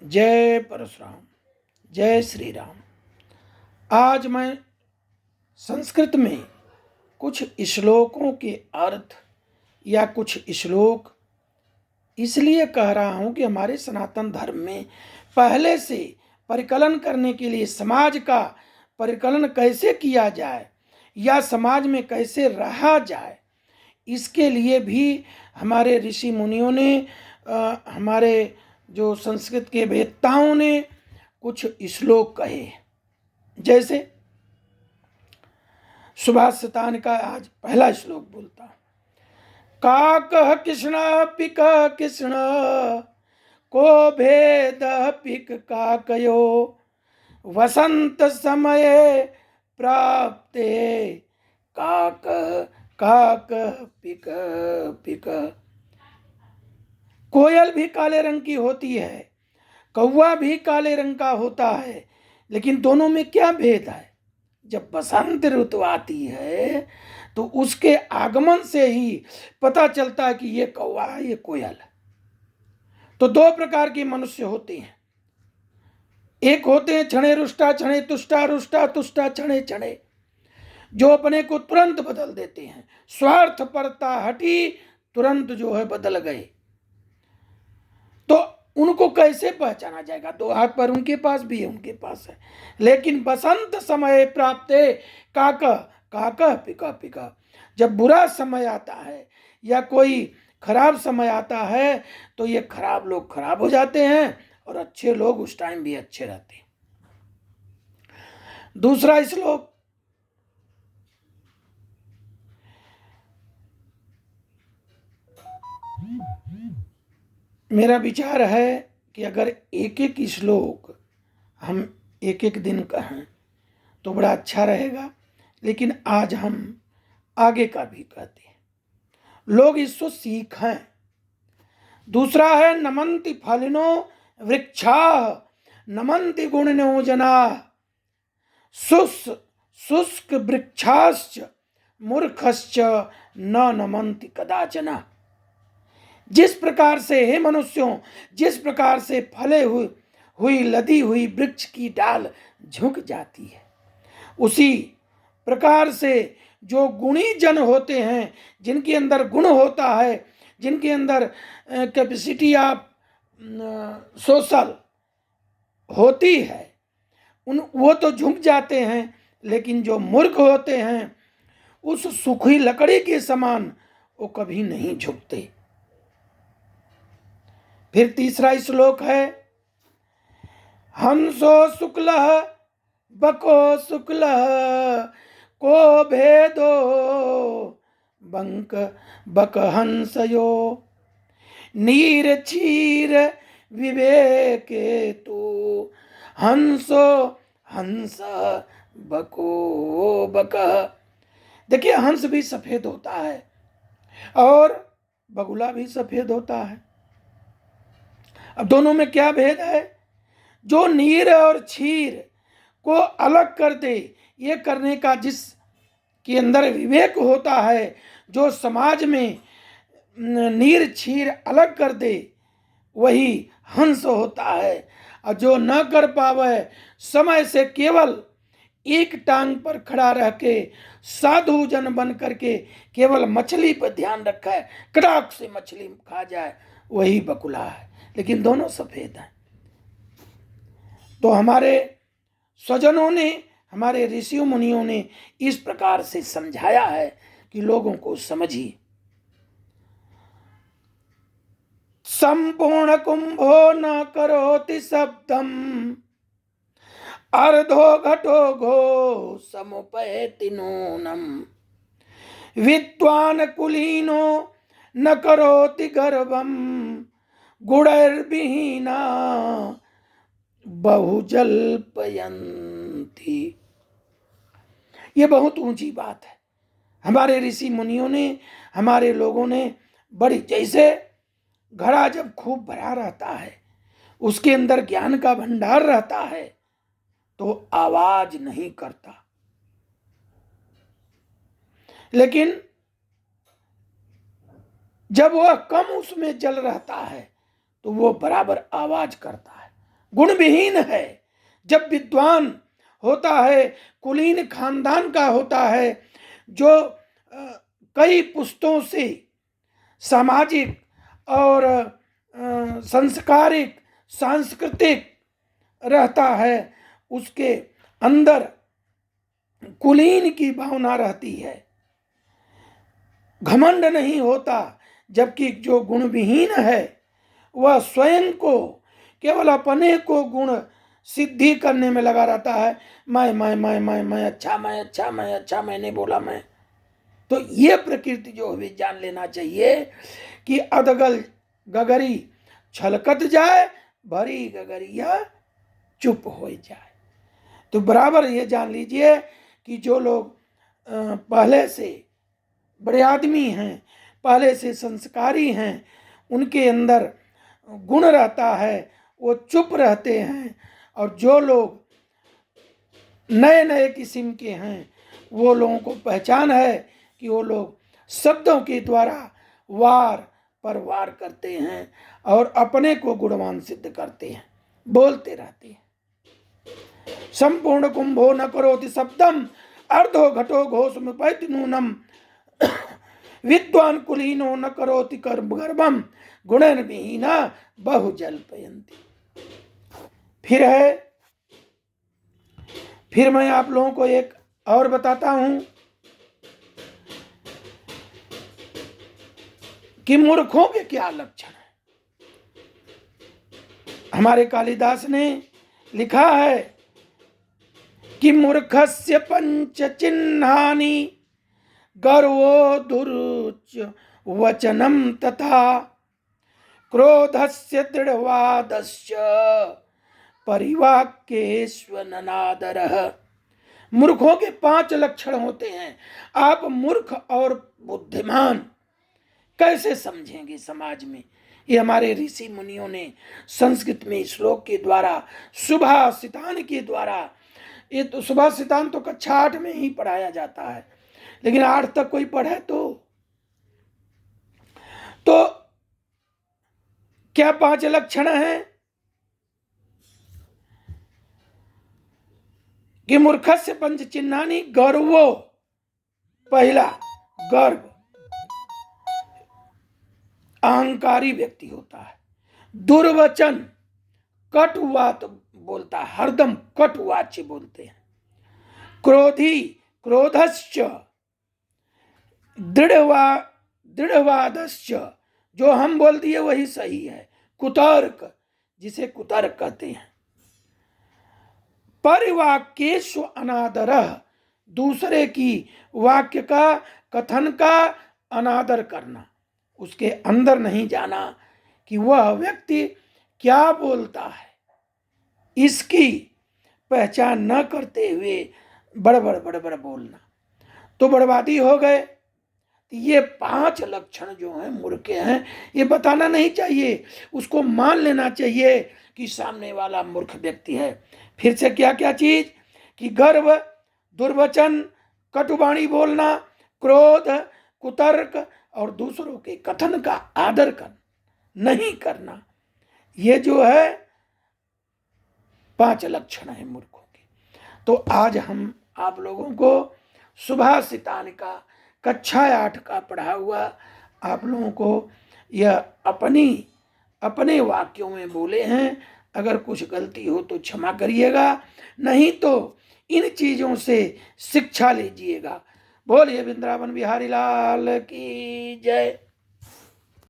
जय परशुराम, जय श्री राम। आज मैं संस्कृत में कुछ श्लोकों के अर्थ या कुछ श्लोक इसलिए कह रहा हूँ कि हमारे सनातन धर्म में पहले से परिकलन करने के लिए, समाज का परिकलन कैसे किया जाए या समाज में कैसे रहा जाए, इसके लिए भी हमारे ऋषि मुनियों ने, हमारे जो संस्कृत के वेत्ताओं ने कुछ श्लोक कहे। जैसे सुभाष शतान का आज पहला श्लोक बोलता हूं। काकः कृष्ण पिक कृष्ण को भेद पिक काकयो वसंत समये प्राप्ते काक काक पिक पिक। कोयल भी काले रंग की होती है, कौवा भी काले रंग का होता है, लेकिन दोनों में क्या भेद है? जब बसंत ऋतु आती है तो उसके आगमन से ही पता चलता है कि ये कौवा है, ये कोयल है। तो दो प्रकार के मनुष्य होते हैं। एक होते हैं क्षणे रुष्टा क्षणे तुष्टा, रुष्टा तुष्टा क्षणे क्षणे, जो अपने को तुरंत बदल देते हैं। स्वार्थ परता हटी, तुरंत जो है बदल गए। तो उनको कैसे पहचाना जाएगा? दो हाथ पर उनके पास भी है, उनके पास है, लेकिन बसंत समय प्राप्त काक काक पिका पिका। जब बुरा समय आता है या कोई खराब समय आता है तो ये खराब लोग खराब हो जाते हैं और अच्छे लोग उस टाइम भी अच्छे रहते हैं। दूसरा श्लोक, मेरा विचार है कि अगर एक एक श्लोक हम एक एक दिन कहें तो बड़ा अच्छा रहेगा, लेकिन आज हम आगे का भी कहते हैं, लोग इसको सीखें। दूसरा है नमन्ति फलिनो वृक्षा नमन्ति गुणिनो जना शुष्क वृक्षाश्च मूर्खश्च न नमन्ति कदाचन। जिस प्रकार से, हे मनुष्यों, जिस प्रकार से फले हुई लदी हुई वृक्ष की डाल झुक जाती है, उसी प्रकार से जो गुणी जन होते हैं, जिनके अंदर गुण होता है, जिनके अंदर कैपेसिटी ऑफ सोशल होती है, वो तो झुक जाते हैं, लेकिन जो मूर्ख होते हैं उस सूखी लकड़ी के समान वो कभी नहीं झुकते। फिर तीसरा श्लोक है, हंसो शुक्ल बको शुक्ल को भेदो बंक बक हंसयो नीर क्षीर विवेके तु हंसो हंस बको बक। देखिए, हंस भी सफेद होता है और बगुला भी सफेद होता है। अब दोनों में क्या भेद है? जो नीर और क्षीर को अलग कर दे, ये करने का जिसके अंदर विवेक होता है, जो समाज में नीर क्षीर अलग कर दे, वही हंस होता है। और जो न कर पावे, समय से केवल एक टांग पर खड़ा रह के साधु जन बन करके केवल मछली पर ध्यान रखा है, कड़ाक से मछली खा जाए, वही बकुला है। लेकिन दोनों सफेद हैं। तो हमारे स्वजनों ने, हमारे ऋषियों मुनियों ने इस प्रकार से समझाया है कि लोगों को समझिए। संपूर्ण कुंभो न करोति शब्दम अर्धो घटो घो समुपैति नूनम विद्वान कुलीनो न करोति गर्भम गुणैर्विहीना बहुजल्पयन्ति। ये बहुत ऊंची बात है। हमारे ऋषि मुनियों ने, हमारे लोगों ने बड़ी, जैसे घड़ा जब खूब भरा रहता है, उसके अंदर ज्ञान का भंडार रहता है, तो आवाज नहीं करता, लेकिन जब वह कम उसमें जल रहता है तो वो बराबर आवाज करता है। गुण विहीन है। जब विद्वान होता है, कुलीन खानदान का होता है, जो कई पुस्तों से सामाजिक और संस्कारिक सांस्कृतिक रहता है, उसके अंदर कुलीन की भावना रहती है, घमंड नहीं होता। जबकि जो गुण विहीन है वह स्वयं को, केवल अपने को गुण सिद्धि करने में लगा रहता है। मैं अच्छा, मैं अच्छा, मैं अच्छा, मैंने बोला मैं। तो ये प्रकृति जो हमें जान लेना चाहिए कि अधगल गगरी छलकत जाए, भरी गगरिया चुप हो जाए। तो बराबर ये जान लीजिए कि जो लोग पहले से बड़े आदमी हैं, पहले से संस्कारी हैं, उनके अंदर गुण रहता है, वो चुप रहते हैं। और जो लोग नए नए किस्म के हैं, वो लोगों को पहचान है कि वो लोग शब्दों के द्वारा वार पर वार करते हैं और अपने को गुणवान सिद्ध करते हैं, बोलते रहते हैं। संपूर्ण कुंभो न करोति शब्दम अर्धो घटो घोषमुपैति नूनम विद्वान कुलीनो न करोति गर्भम गुणन विहीना बहु जल्पयन्ति। फिर मैं आप लोगों को एक और बताता हूं कि मूर्खों के क्या लक्षण है। हमारे कालिदास ने लिखा है कि मूर्खस्य पंच चिन्हानि गर्वो दुरुच्च वचनम तथा क्रोधस्य दृढ़वादस्य परिवाक्येष्वननादरः। मूर्खों के 5 लक्षण होते हैं। आप मूर्ख और बुद्धिमान कैसे समझेंगे समाज में? ये हमारे ऋषि मुनियों ने संस्कृत में श्लोक के द्वारा, सुभाषितान के द्वारा, ये तो सुभाषितान तो कक्षा 8 में ही पढ़ाया जाता है, लेकिन 8 तक कोई पढ़े तो क्या 5 लक्षण हैं कि मूर्खस्य पंच चिन्हानि गर्वो। पहला, गर्व, अहंकारी व्यक्ति होता है। दुर्वचन, कटुवात बोलता है, हरदम कटुवाच्य बोलते हैं। क्रोधी, क्रोधश्च, दृढ़वादश्च, जो हम बोल दिए वही सही है। कुतर्क, जिसे कुतर्क कहते हैं। परिवाक्येषु अनादरः, दूसरे की वाक्य का, कथन का अनादर करना, उसके अंदर नहीं जाना कि वह व्यक्ति क्या बोलता है, इसकी पहचान न करते हुए बड़बड़ बोलना, तो बर्बादी हो गए। ये 5 लक्षण जो हैं मूर्ख के हैं, ये बताना नहीं चाहिए, उसको मान लेना चाहिए कि सामने वाला मूर्ख व्यक्ति है। फिर से क्या क्या चीज कि गर्व, दुर्वचन, कटुवाणी बोलना, क्रोध, कुतर्क और दूसरों के कथन का आदर नहीं करना, ये जो है 5 लक्षण है मूर्खों के। तो आज हम आप लोगों को सुभाषितान का कक्षा 8 का पढ़ा हुआ आप लोगों को यह अपने वाक्यों में बोले हैं। अगर कुछ गलती हो तो क्षमा करिएगा, नहीं तो इन चीजों से शिक्षा लीजिएगा। बोलिए वृंदावन बिहारी लाल की जय।